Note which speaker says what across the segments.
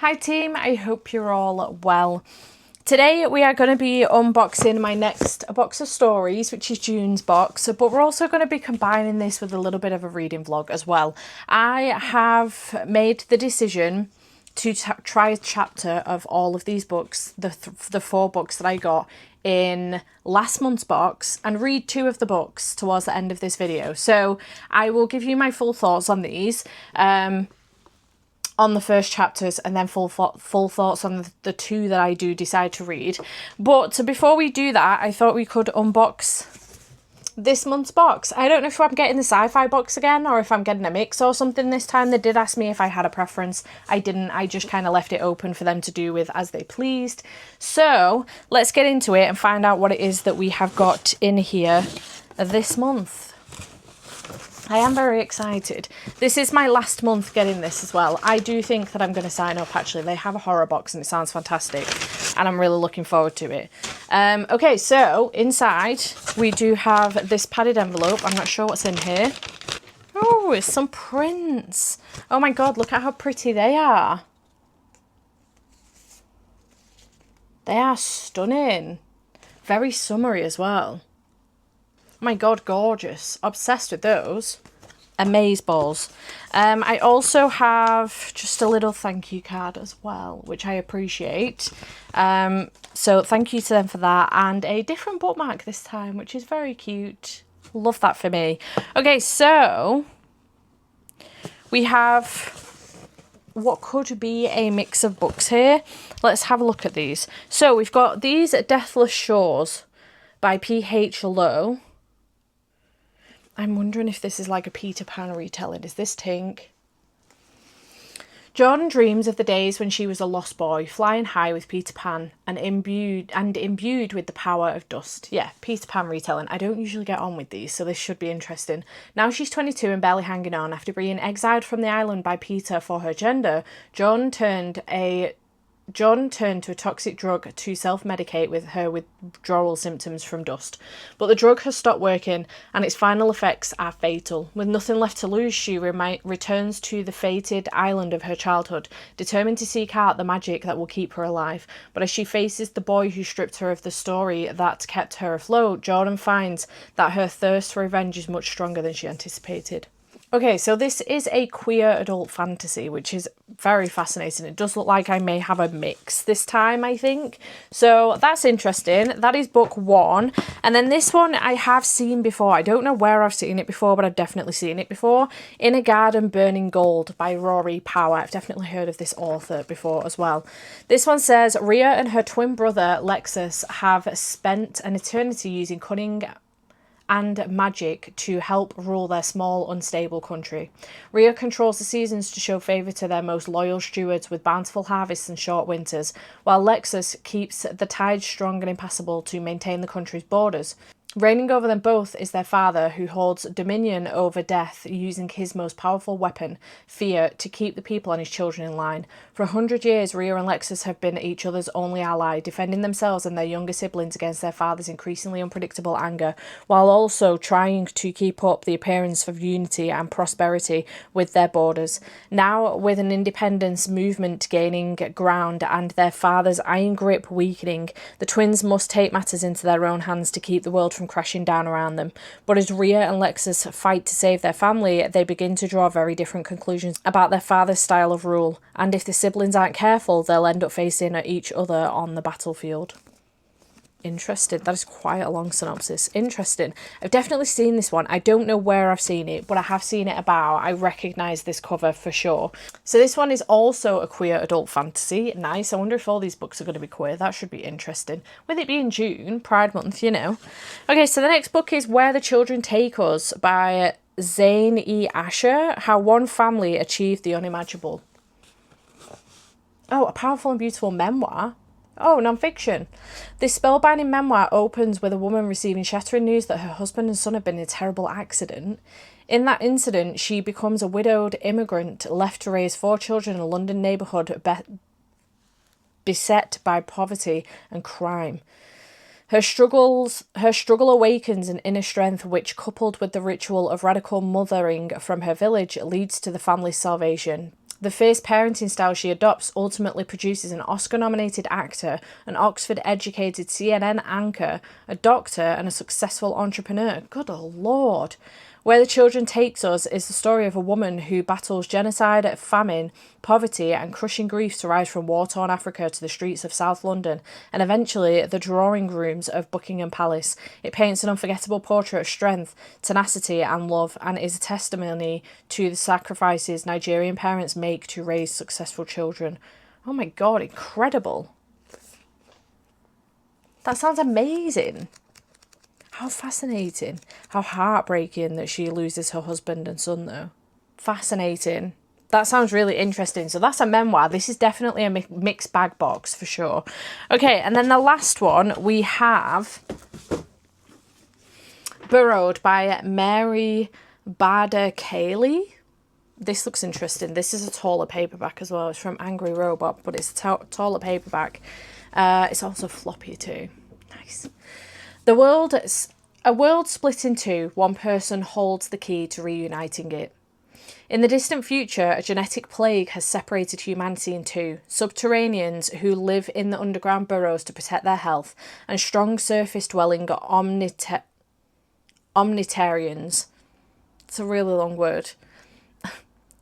Speaker 1: Hi team, I hope you're all well. Today we are going to be unboxing my next box of stories, which is June's box, but we're also going to be combining this with a little bit of a reading vlog as well. I have made the decision to try a chapter of all of these books, the 4 books that I got in last month's box, and read 2 of the books towards the end of this video. So I will give you my full thoughts on these. On the first chapters, and then full thoughts on the 2 that I do decide to read. But before we do that, I thought we could unbox this month's box. I don't know if I'm getting the Sci-Fi box again or if I'm getting a mix or something this time. They did ask me if I had a preference. I didn't. I just kind of left it open for them to do with as they pleased. So let's get into it and find out what it is that we have got in here this month. I am very excited. This is my last month getting this as well. I do think that I'm going to sign up, actually. They have a horror box and it sounds fantastic. And I'm really looking forward to it. Okay, so inside we do have this padded envelope. I'm not sure what's in here. Oh, it's some prints. Oh my God, look at how pretty they are. They are stunning. Very summery as well. My God, gorgeous. Obsessed with those. Amazeballs. I also have just a little thank you card as well, which I appreciate. So thank you to them for that. And a different bookmark this time, which is very cute. Love that for me. Okay, so we have what could be a mix of books here. Let's have a look at these. So we've got these Deathless Shores by P.H. Lowe. I'm wondering if this is like a Peter Pan retelling. Is this Tink? Jordan dreams of the days when she was a lost boy, flying high with Peter Pan and imbued with the power of dust. Yeah, Peter Pan retelling. I don't usually get on with these, so this should be interesting. Now she's 22 and barely hanging on. After being exiled from the island by Peter for her gender, John turned to a toxic drug to self-medicate with her withdrawal symptoms from dust. But the drug has stopped working and its final effects are fatal. With nothing left to lose, she returns to the fated island of her childhood, determined to seek out the magic that will keep her alive. But as she faces the boy who stripped her of the story that kept her afloat, Jordan finds that her thirst for revenge is much stronger than she anticipated. Okay, so this is a queer adult fantasy, which is very fascinating. It does look like I may have a mix this time, I think. So that's interesting. That is book 1. And then this one I have seen before. I don't know where I've seen it before, but I've definitely seen it before. In a Garden Burning Gold by Rory Power. I've definitely heard of this author before as well. This one says, Rhea and her twin brother Lexus have spent an eternity using cunning and magic to help rule their small, unstable country. Rhea controls the seasons to show favour to their most loyal stewards with bountiful harvests and short winters, while Lexus keeps the tides strong and impassable to maintain the country's borders. Reigning over them both is their father, who holds dominion over death, using his most powerful weapon, fear, to keep the people and his children in line. For 100 years, Rhea and Lexus have been each other's only ally, defending themselves and their younger siblings against their father's increasingly unpredictable anger, while also trying to keep up the appearance of unity and prosperity with their borders. Now, with an independence movement gaining ground and their father's iron grip weakening, the twins must take matters into their own hands to keep the world from crashing down around them. But as Rhea and Lexus fight to save their family, they begin to draw very different conclusions about their father's style of rule, and if the siblings aren't careful, they'll end up facing each other on the battlefield. Interesting. That is quite a long synopsis. Interesting. I've definitely seen this one. I don't know where I've seen it, but I have seen it about. I recognise this cover for sure. So this one is also a queer adult fantasy. Nice. I wonder if all these books are going to be queer. That should be interesting. With it being June, Pride Month, you know. Okay, so the next book is Where the Children Take Us by Zane E. Asher. How one family achieved the unimaginable. Oh, a powerful and beautiful memoir. Oh, non-fiction. This spellbinding memoir opens with a woman receiving shattering news that her husband and son have been in a terrible accident. In that incident, she becomes a widowed immigrant left to raise 4 children in a London neighbourhood beset by poverty and crime. Her struggle awakens an inner strength which, coupled with the ritual of radical mothering from her village, leads to the family's salvation. The fierce parenting style she adopts ultimately produces an Oscar-nominated actor, an Oxford-educated CNN anchor, a doctor, and a successful entrepreneur. Good Lord. Where the Children Takes Us is the story of a woman who battles genocide, famine, poverty, and crushing grief to rise from war-torn Africa to the streets of South London and eventually the drawing rooms of Buckingham Palace. It paints an unforgettable portrait of strength, tenacity, and love, and is a testimony to the sacrifices Nigerian parents make to raise successful children. Oh my God, incredible. That sounds amazing. How fascinating. How heartbreaking that she loses her husband and son, though. Fascinating. That sounds really interesting. So that's a memoir. This is definitely a mixed bag box for sure. Okay, and then the last one we have Burrowed by Mary Bader Cayley. This looks interesting. This is a taller paperback as well. It's from Angry Robot, but it's a taller paperback. It's also floppy too. Nice. A world split in two, one person holds the key to reuniting it. In the distant future, a genetic plague has separated humanity in two. Subterraneans who live in the underground burrows to protect their health, and strong surface-dwelling omnitarians. It's a really long word.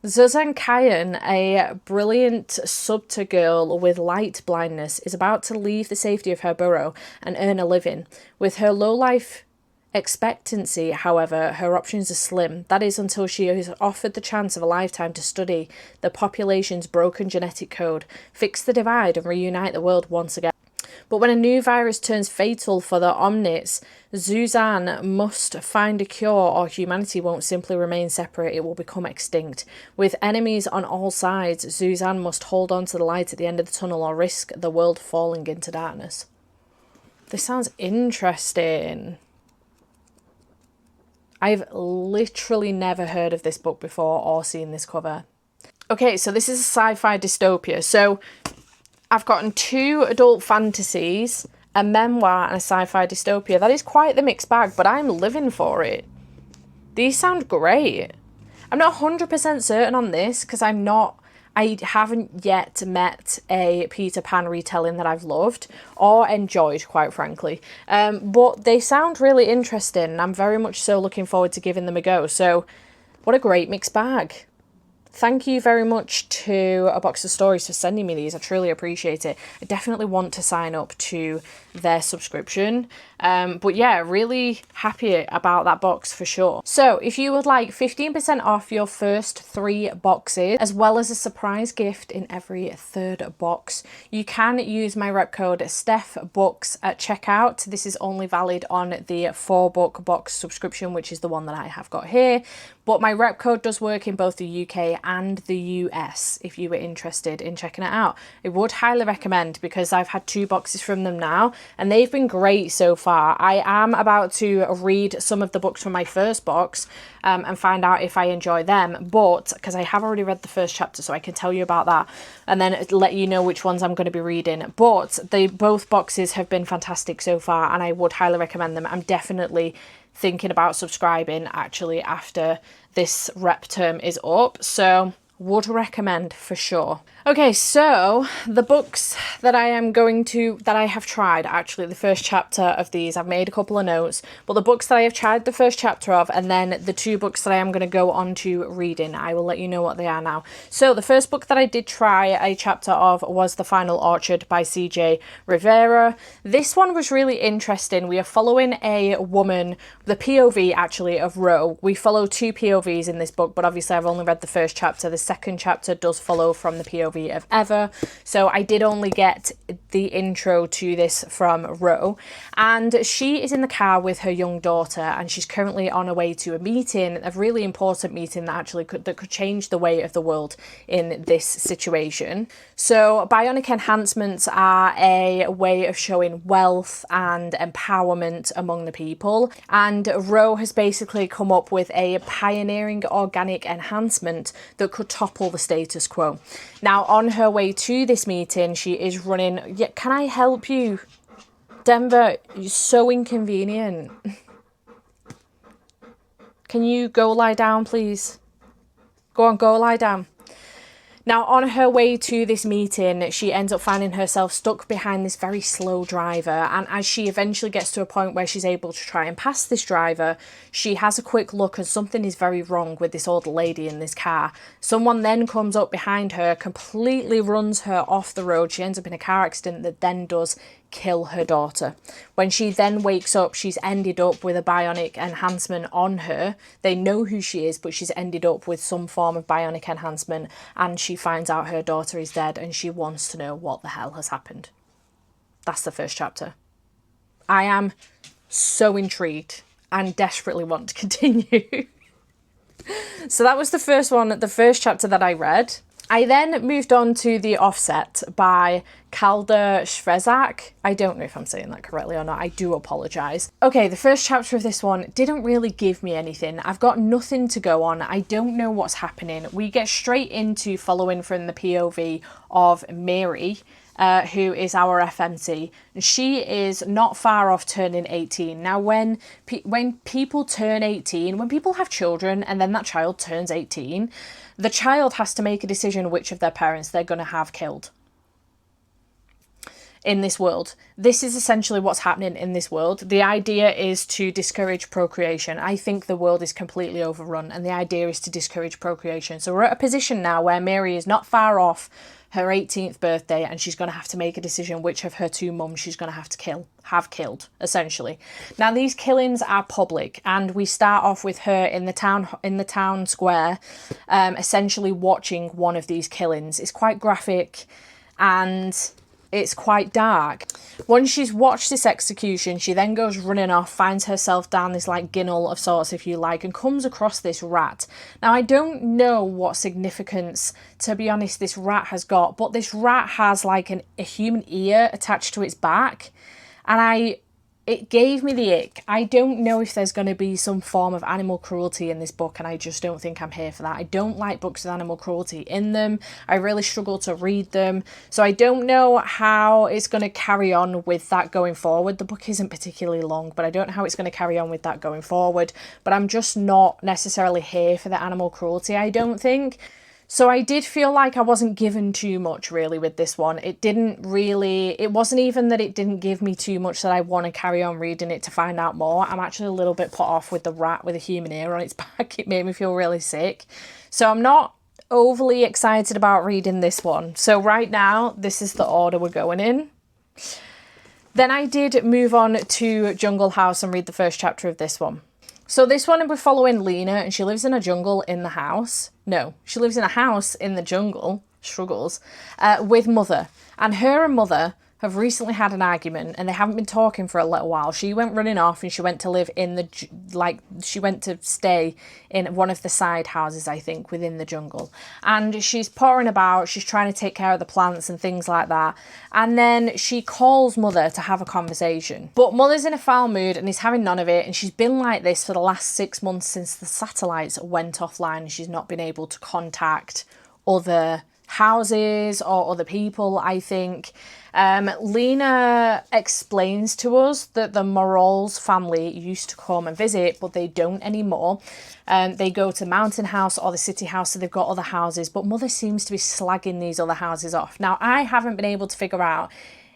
Speaker 1: Zuzan Kayan, a brilliant subter girl with light blindness, is about to leave the safety of her burrow and earn a living. With her low life expectancy, however, her options are slim. That is until she is offered the chance of a lifetime to study the population's broken genetic code, fix the divide and reunite the world once again. But when a new virus turns fatal for the Omnits, Zuzan must find a cure or humanity won't simply remain separate, it will become extinct. With enemies on all sides, Zuzan must hold on to the light at the end of the tunnel or risk the world falling into darkness. This sounds interesting. I've literally never heard of this book before or seen this cover. Okay, so this is a sci-fi dystopia. So I've gotten 2 adult fantasies, a memoir, and a sci-fi dystopia. That is quite the mixed bag, but I'm living for it. These sound great. I'm not 100% certain on this because I haven't yet met a Peter Pan retelling that I've loved or enjoyed, quite frankly. But they sound really interesting, and I'm very much so looking forward to giving them a go. So what a great mixed bag. Thank you very much to A Box of Stories for sending me these. I truly appreciate it. I definitely want to sign up to their subscription. But yeah, really happy about that box for sure. So if you would like 15% off your first 3 boxes, as well as a surprise gift in every 3rd box, you can use my rep code STEPHBOOKS at checkout. This is only valid on the 4-book box subscription, which is the one that I have got here. But my rep code does work in both the UK and the US if you were interested in checking it out. I would highly recommend, because I've had 2 boxes from them now and they've been great so far. I am about to read some of the books from my first box and find out if I enjoy them, but because I have already read the first chapter, so I can tell you about that and then let you know which ones I'm going to be reading. But both boxes have been fantastic so far and I would highly recommend them. I'm definitely thinking about subscribing actually after this rep term is up, so would recommend for sure. Okay, so the books that I have tried, actually the first chapter of these, I've made a couple of notes, but the books that I have tried the first chapter of, and then the 2 books that I am going to go on to reading, I will let you know what they are now. So the first book that I did try a chapter of was The Final Orchard by CJ Rivera. This one was really interesting. We are following a woman, the POV actually of Ro. We follow 2 POVs in this book, but obviously I've only read the first chapter. The second chapter does follow from the POV of Eva, so I did only get the intro to this from Ro, and she is in the car with her young daughter and she's currently on her way to a meeting, a really important meeting that actually could change the way of the world in this situation. So bionic enhancements are a way of showing wealth and empowerment among the people, and Ro has basically come up with a pioneering organic enhancement that could topple the status quo. Now, on her way to this meeting, she is running... Yeah, can I help you? Denver, you're so inconvenient. Can you go lie down, please? Go on, go lie down. Now, on her way to this meeting, she ends up finding herself stuck behind this very slow driver. And as she eventually gets to a point where she's able to try and pass this driver, she has a quick look and something is very wrong with this old lady in this car. Someone then comes up behind her, completely runs her off the road. She ends up in a car accident that then does kill her daughter. When she then wakes up, she's ended up with a bionic enhancement on her. They know who she is, but she's ended up with some form of bionic enhancement, and she finds out her daughter is dead and she wants to know what the hell has happened. That's the first chapter. I am so intrigued and desperately want to continue. So that was the first one, the first chapter that I read. I then moved on to The Offset by Calder Shvezak. I don't know if I'm saying that correctly or not. I do apologise. Okay, the first chapter of this one didn't really give me anything. I've got nothing to go on. I don't know what's happening. We get straight into following from the POV of Mary, who is our FMC. She is not far off turning 18. Now, when people turn 18, when people have children and then that child turns 18, the child has to make a decision which of their parents they're going to have killed. In this world, this is essentially what's happening in this world. The idea is to discourage procreation. I think the world is completely overrun, and the idea is to discourage procreation. So we're at a position now where Mary is not far off her 18th birthday, and she's going to have to make a decision which of her two mums she's going to have to have killed, essentially. Now, these killings are public, and we start off with her in the town square, essentially watching one of these killings. It's quite graphic and it's quite dark. Once she's watched this execution, she then goes running off, finds herself down this like ginnel of sorts, if you like, and comes across this rat. Now, I don't know what significance, to be honest, this rat has got, but this rat has like a human ear attached to its back, and it gave me the ick. I don't know if there's going to be some form of animal cruelty in this book, and I just don't think I'm here for that. I don't like books with animal cruelty in them. I really struggle to read them. So I don't know how it's going to carry on with that going forward. The book isn't particularly long, but I don't know how it's going to carry on with that going forward. But I'm just not necessarily here for the animal cruelty, I don't think. So I did feel like I wasn't given too much really with this one. It wasn't even that it didn't give me too much that I want to carry on reading it to find out more. I'm actually a little bit put off with the rat with a human ear on its back. It made me feel really sick. So I'm not overly excited about reading this one. So right now, this is the order we're going in. Then I did move on to Jungle House and read the first chapter of this one. So this one, we're following Lena, and she lives in a jungle in the house. No, she lives in a house in the jungle, struggles, with Mother. And her and Mother have recently had an argument, and they haven't been talking for a little while. She went running off, and she went to live in she went to stay in one of the side houses, I think, within the jungle. And she's pottering about, she's trying to take care of the plants and things like that. And then she calls Mother to have a conversation. But Mother's in a foul mood and is having none of it, and she's been like this for the last 6 months since the satellites went offline, and she's not been able to contact other houses or other people, I think. Lena explains to us that the Morals family used to come and visit, but they don't anymore. They go to Mountain House or the City House, so they've got other houses, but Mother seems to be slagging these other houses off. Now, I haven't been able to figure out,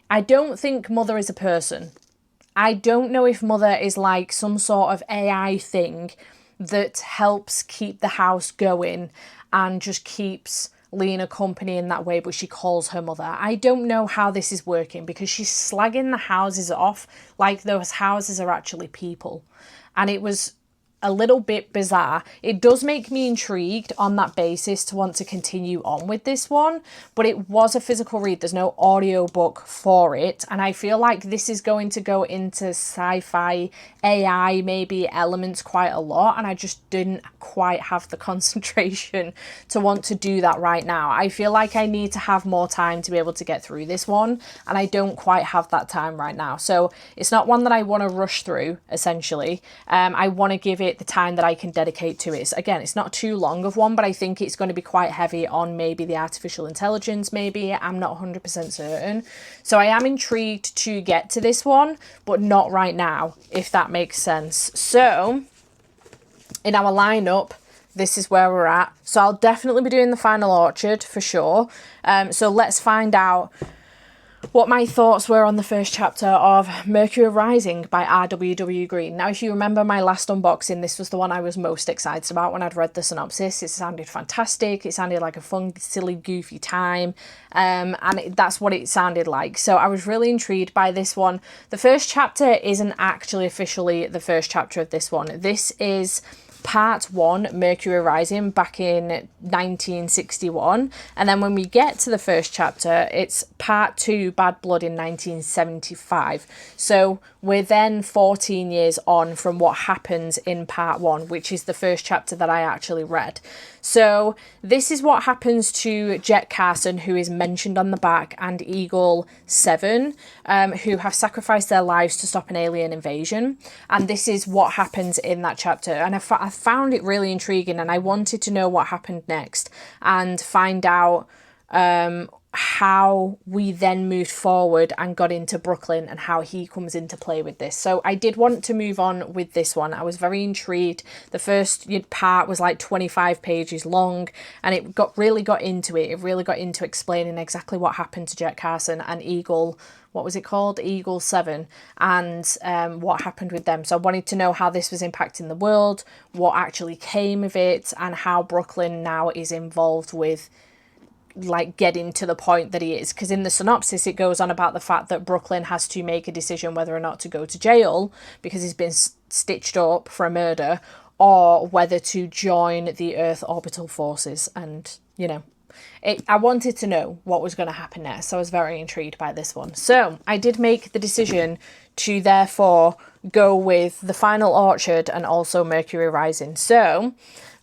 Speaker 1: I don't think Mother is a person. I don't know if Mother is like some sort of AI thing that helps keep the house going and just keeps Lena company in that way, but she calls her Mother. I don't know how this is working, because she's slagging the houses off like those houses are actually people. And it was a little bit bizarre. It does make me intrigued on that basis to want to continue on with this one, but it was a physical read. There's no audio book for it, and I feel like this is going to go into sci-fi AI maybe elements quite a lot, and I just didn't quite have the concentration to want to do that right now. I feel like I need to have more time to be able to get through this one, and I don't quite have that time right now. So it's not one that I want to rush through, essentially. I want to give it the time that I can dedicate to it. Again, it's not too long of one, but I think it's going to be quite heavy on maybe the artificial intelligence, maybe. I'm not 100% certain. So I am intrigued to get to this one, but not right now, if that makes sense. So in our lineup, this is where we're at. So I'll definitely be doing the final orchard for sure. So let's find out what my thoughts were on the first chapter of Mercury Rising by R.W.W. Green. Now, if you remember my last unboxing, this was the one I was most excited about when I'd read the synopsis. It sounded fantastic. It sounded like a fun, silly, goofy time. That's what it sounded like. So I was really intrigued by this one. The first chapter isn't actually officially the first chapter of this one. This is part 1, Mercury Rising, back in 1961, and then when we get to the first chapter, it's part 2, Bad Blood, in 1975. So we're then 14 years on from what happens in part 1, which is the first chapter that I actually read. So this is what happens to Jet Carson, who is mentioned on the back, and Eagle 7, who have sacrificed their lives to stop an alien invasion. And this is what happens in that chapter. And I found it really intriguing, and I wanted to know what happened next and find out how we then moved forward and got into Brooklyn and how he comes into play with this. So I did want to move on with this one. I was very intrigued. The first part was like 25 pages long, and it really got into it. It really got into explaining exactly what happened to Jet Carson and Eagle, what was it called? Eagle 7, and what happened with them. So I wanted to know how this was impacting the world, what actually came of it, and how Brooklyn now is involved with like getting to the point that he is. Because in the synopsis it goes on about the fact that Brooklyn has to make a decision whether or not to go to jail because he's been stitched up for a murder, or whether to join the Earth orbital forces. And you know, I wanted to know what was going to happen next, so I was very intrigued by this one. So I did make the decision to therefore go with the final orchard and also Mercury Rising. So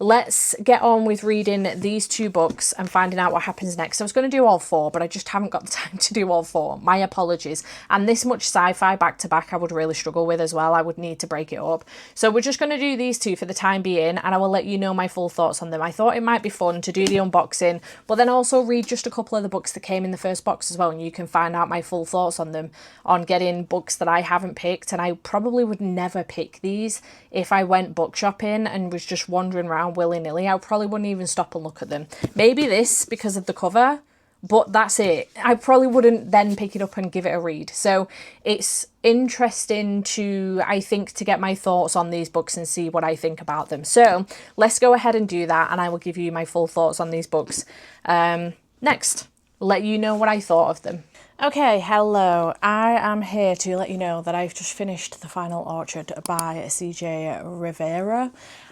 Speaker 1: let's get on with reading these 2 books and finding out what happens next. I was going to do all 4, but I just haven't got the time to do all 4. My apologies. And this much sci-fi back to back I would really struggle with as well. I would need to break it up. So we're just going to do these 2 for the time being, and I will let you know my full thoughts on them. I thought it might be fun to do the unboxing, but then also read just a couple of the books that came in the first box as well, and you can find out my full thoughts on them, on getting books that I haven't picked. And I probably would never pick these if I went book shopping and was just wandering around willy-nilly. I probably wouldn't even stop and look at them. Maybe this because of the cover, but that's it. I probably wouldn't then pick it up and give it a read. So it's interesting to, I think, to get my thoughts on these books and see what I think about them. So let's go ahead and do that, and I will give you my full thoughts on these books next. Let you know what I thought of them. Okay, hello. I am here to let you know that I've just finished The Final Orchard by C.J. Rivera.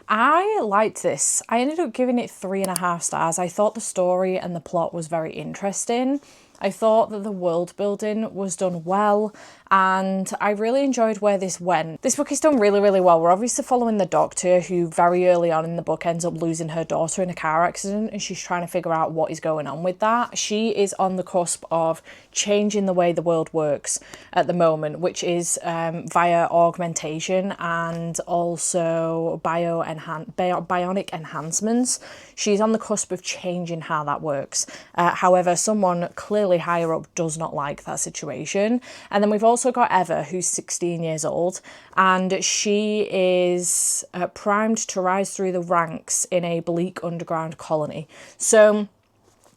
Speaker 1: I liked this. I ended up giving it 3.5 stars. I thought the story and the plot was very interesting. I thought that the world building was done well, and I really enjoyed where this went. This book is done really, really well. We're obviously following the doctor, who very early on in the book ends up losing her daughter in a car accident, and she's trying to figure out what is going on with that. She is on the cusp of changing the way the world works at the moment, which is via augmentation and also bionic enhancements. She's on the cusp of changing how that works. However, someone clearly higher up does not like that situation. And then we've also got Eva, who's 16 years old, and she is primed to rise through the ranks in a bleak underground colony. So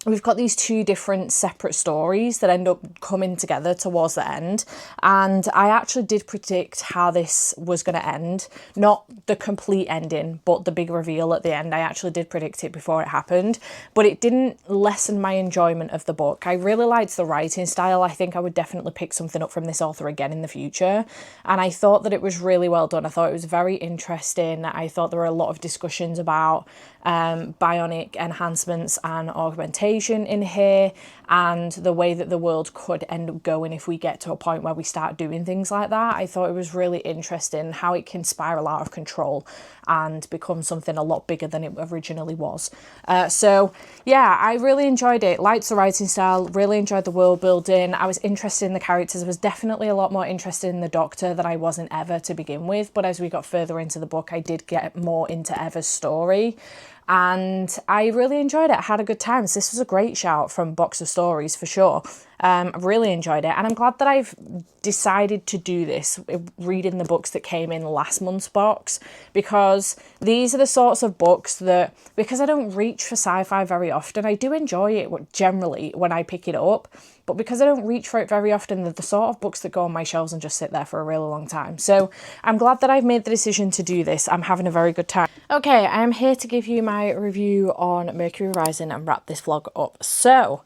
Speaker 1: we've got these 2 different separate stories that end up coming together towards the end, and I actually did predict how this was going to end. Not the complete ending, but the big reveal at the end. I actually did predict it before it happened, but it didn't lessen my enjoyment of the book. I really liked the writing style. I think I would definitely pick something up from this author again in the future, and I thought that it was really well done. I thought it was very interesting. I thought there were a lot of discussions about bionic enhancements and augmentation in here, and the way that the world could end up going if we get to a point where we start doing things like that. I thought it was really interesting how it can spiral out of control and become something a lot bigger than it originally was. So yeah, I really enjoyed it. Liked the writing style, really enjoyed the world building. I was interested in the characters. I was definitely a lot more interested in the Doctor than I was in Eva to begin with, but as we got further into the book, I did get more into Eva's story. and I really enjoyed it. I had a good time. So this was a great shout from Box of Stories for sure. I really enjoyed it, and I'm glad that I've decided to do this, reading the books that came in last month's box, because these are the sorts of books that, because I don't reach for sci-fi very often, I do enjoy it generally when I pick it up, but because I don't reach for it very often, they're the sort of books that go on my shelves and just sit there for a really long time. So I'm glad that I've made the decision to do this. I'm having a very good time. Okay, I am here to give you my review on Mercury Rising and wrap this vlog up. So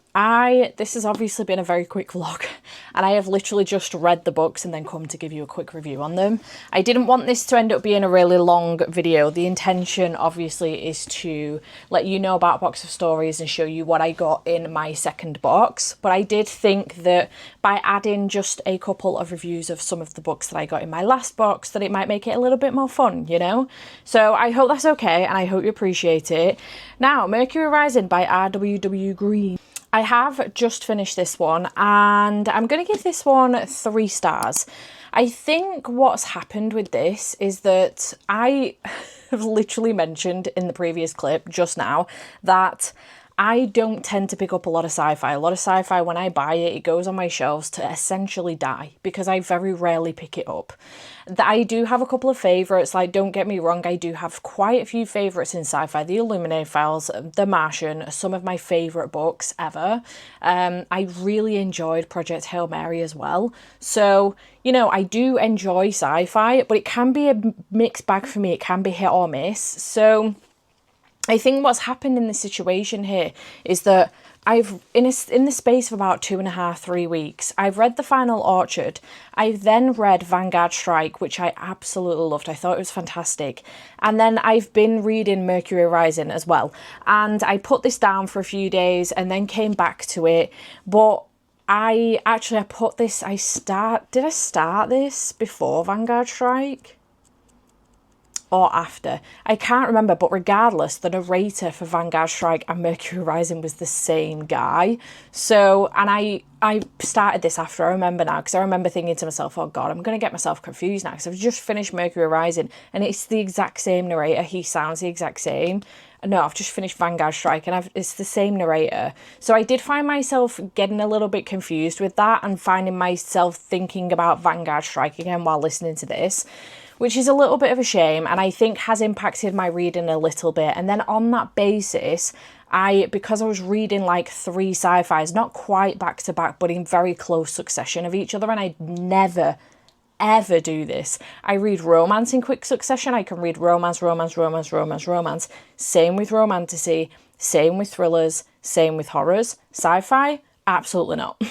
Speaker 1: this has obviously been a very quick vlog, and I have literally just read the books and then come to give you a quick review on them. I didn't want this to end up being a really long video. The intention obviously is to let you know about Box of Stories and show you what I got in my second box, but I did think that by adding just a couple of reviews of some of the books that I got in my last box, that it might make it a little bit more fun, you know? So I hope that's okay, and I hope you appreciate it. Now, Mercury Rising by R.W.W. Green. I have just finished this one, and I'm going to give this one 3 stars. I think what's happened with this is that I have literally mentioned in the previous clip just now that I don't tend to pick up a lot of sci-fi. A lot of sci-fi, when I buy it, it goes on my shelves to essentially die because I very rarely pick it up. I do have a couple of favourites, like, don't get me wrong, I do have quite a few favourites in sci-fi. The Illuminated Files, The Martian are some of my favourite books ever. I really enjoyed Project Hail Mary as well. So, you know, I do enjoy sci-fi, but it can be a mixed bag for me. It can be hit or miss. So I think what's happened in this situation here is that I've, in the space of about 2.5, 3 weeks, I've read The Final Orchard. I've then read Vanguard Strike, which I absolutely loved. I thought it was fantastic. And then I've been reading Mercury Rising as well. And I put this down for a few days and then came back to it. But I put this, did I start this before Vanguard Strike? Or after? I can't remember, but regardless, the narrator for Vanguard Strike and Mercury Rising was the same guy. So, and I started this after, I remember now, because I remember thinking to myself, oh God, I'm going to get myself confused now, because I've just finished Mercury Rising, and it's the exact same narrator. He sounds the exact same. No, I've just finished Vanguard Strike, and it's the same narrator. So I did find myself getting a little bit confused with that, and finding myself thinking about Vanguard Strike again while listening to this, which is a little bit of a shame, and I think has impacted my reading a little bit. And then on that basis, because I was reading like 3 sci-fis, not quite back to back, but in very close succession of each other, and I'd never ever do this. I read romance in quick succession. I can read romance, romance, romance, romance, romance. Same with romantasy, same with thrillers, same with horrors. Sci-fi, absolutely not.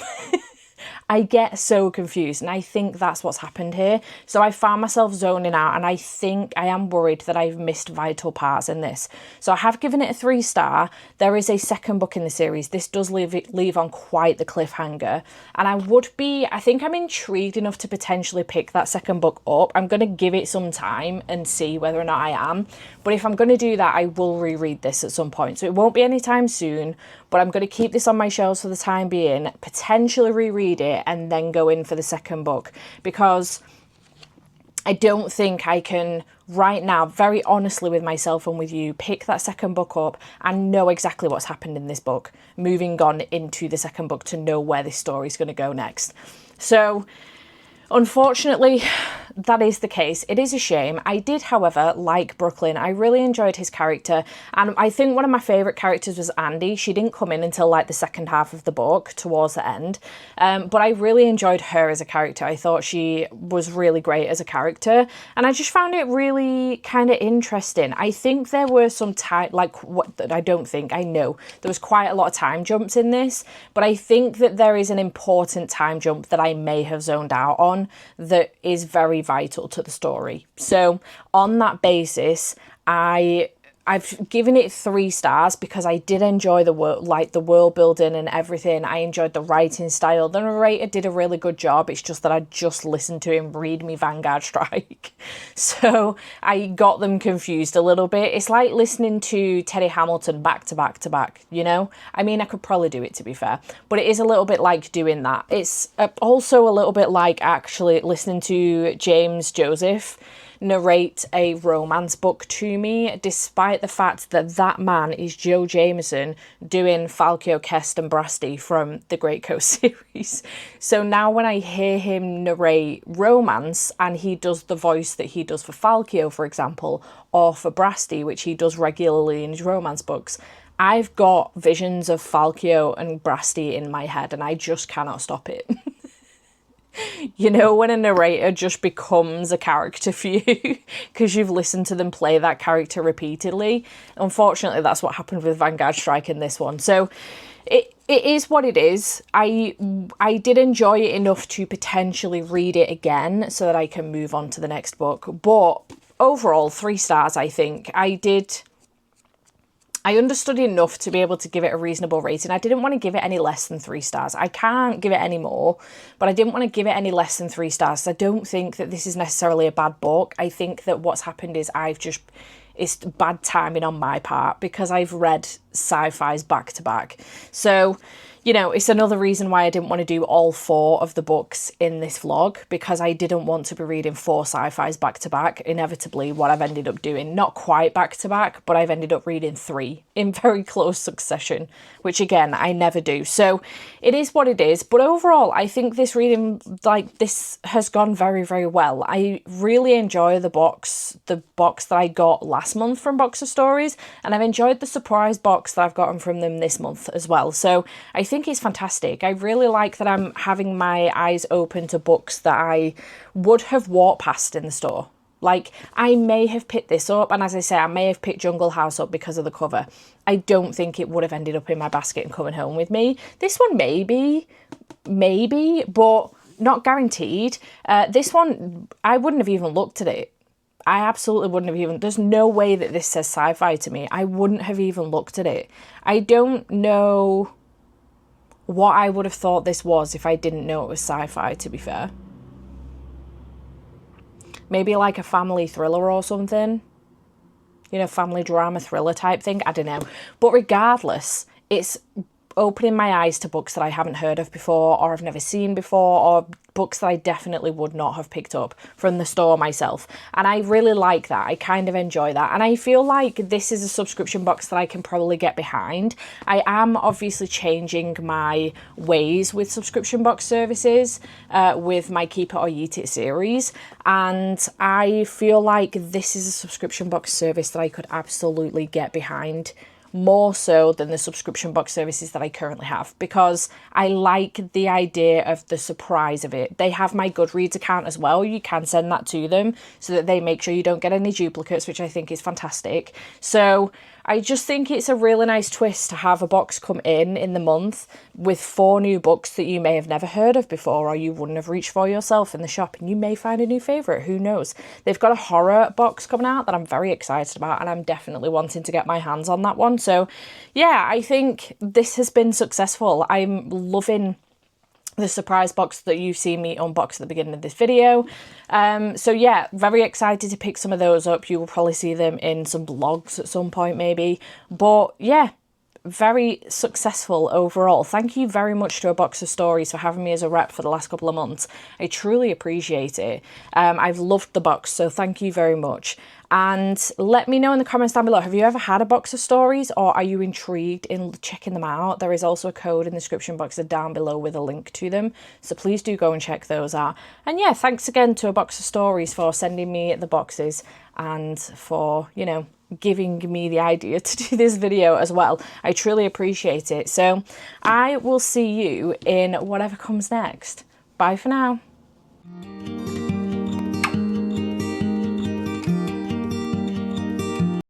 Speaker 1: I get so confused, and I think that's what's happened here. So I found myself zoning out, and I think I am worried that I've missed vital parts in this. So I have given it a 3 star. There is a second book in the series. This does leave on quite the cliffhanger, and I think I'm intrigued enough to potentially pick that second book up. I'm going to give it some time and see whether or not I am. But if I'm going to do that, I will reread this at some point. So it won't be anytime soon, but I'm going to keep this on my shelves for the time being, potentially reread it, and then go in for the second book, because I don't think I can right now, very honestly with myself and with you, pick that second book up and know exactly what's happened in this book, moving on into the second book to know where this story is going to go next. So unfortunately, that is the case. It is a shame. I did, however, like Brooklyn. I really enjoyed his character, and I think one of my favourite characters was Andy. She didn't come in until like the second half of the book, towards the end, but I really enjoyed her as a character. I thought she was really great as a character, and I just found it really kind of interesting. I think there were some I know there was quite a lot of time jumps in this, but I think that there is an important time jump that I may have zoned out on that is very vital to the story. So on that basis, I've given it 3 stars because I did enjoy the world building and everything. I enjoyed the writing style. The narrator did a really good job. It's just that I just listened to him read me Vanguard Strike. So I got them confused a little bit. It's like listening to Teddy Hamilton back to back to back, you know? I mean, I could probably do it, to be fair, but it is a little bit like doing that. It's also a little bit like actually listening to James Joseph. narrate a romance book to me, despite the fact that that man is Joe Jameson doing Falkio, Kest and Brasti from the Great Coast series. So now when I hear him narrate romance and he does the voice that he does for Falkio, for example, or for Brasti, which he does regularly in his romance books, I've got visions of Falkio and Brasti in my head and I just cannot stop it. You know, when a narrator just becomes a character for you because you've listened to them play that character repeatedly. Unfortunately, that's what happened with Vanguard Strike in this one. So it is what it is. I did enjoy it enough to potentially read it again so that I can move on to the next book. But overall, 3 stars, I think. I understood enough to be able to give it a reasonable rating. I didn't want to give it any less than 3 stars. I can't give it any more, but I didn't want to give it any less than 3 stars. I don't think that this is necessarily a bad book. I think that what's happened is it's bad timing on my part because I've read Sci-Fi's back to back. So, you know, it's another reason why I didn't want to do all 4 of the books in this vlog, because I didn't want to be reading 4 Sci-Fis back to back. Inevitably, what I've ended up doing, not quite back to back, but I've ended up reading 3 in very close succession, which again, I never do. So it is what it is. But overall, I think this reading, like, this has gone very, very well. I really enjoy the box that I got last month from Box of Stories, and I've enjoyed the surprise box that I've gotten from them this month as well. So I think it's fantastic. I really like that I'm having my eyes open to books that I would have walked past in the store. Like, I may have picked this up, and as I say, I may have picked Jungle House up because of the cover. I don't think it would have ended up in my basket and coming home with me. This one maybe, but not guaranteed. This one, I wouldn't have even looked at it. I absolutely wouldn't have even, there's no way that this says Sci-Fi to me. I wouldn't have even looked at it. I don't know what I would have thought this was if I didn't know it was Sci-Fi, to be fair. Maybe like a family thriller or something. You know, family drama thriller type thing. I don't know. But regardless, it's opening my eyes to books that I haven't heard of before or I've never seen before, or books that I definitely would not have picked up from the store myself. And I really like that. I kind of enjoy that. And I feel like this is a subscription box that I can probably get behind. I am obviously changing my ways with subscription box services with my Keep It or Yeet It series. And I feel like this is a subscription box service that I could absolutely get behind, more so than the subscription box services that I currently have, because I like the idea of the surprise of it. They have my Goodreads account as well. You can send that to them so that they make sure you don't get any duplicates, which I think is fantastic. So I just think it's a really nice twist to have a box come in the month with 4 new books that you may have never heard of before, or you wouldn't have reached for yourself in the shop, and you may find a new favourite, who knows. They've got a horror box coming out that I'm very excited about, and I'm definitely wanting to get my hands on that one. So yeah, I think this has been successful. I'm loving the surprise box that you've seen me unbox at the beginning of this video. So yeah, very excited to pick some of those up. You will probably see them in some blogs at some point maybe. But yeah, very successful overall. Thank you very much to A Box of Stories for having me as a rep for the last couple of months. I truly appreciate it. I've loved the box, so thank you very much. And let me know in the comments down below, have you ever had A Box of Stories, or are you intrigued in checking them out? There is also a code in the description box down below with a link to them, so please do go and check those out. And yeah, thanks again to A Box of Stories for sending me the boxes and for, you know, giving me the idea to do this video as well. I truly appreciate it. So I will see you in whatever comes next. Bye for now.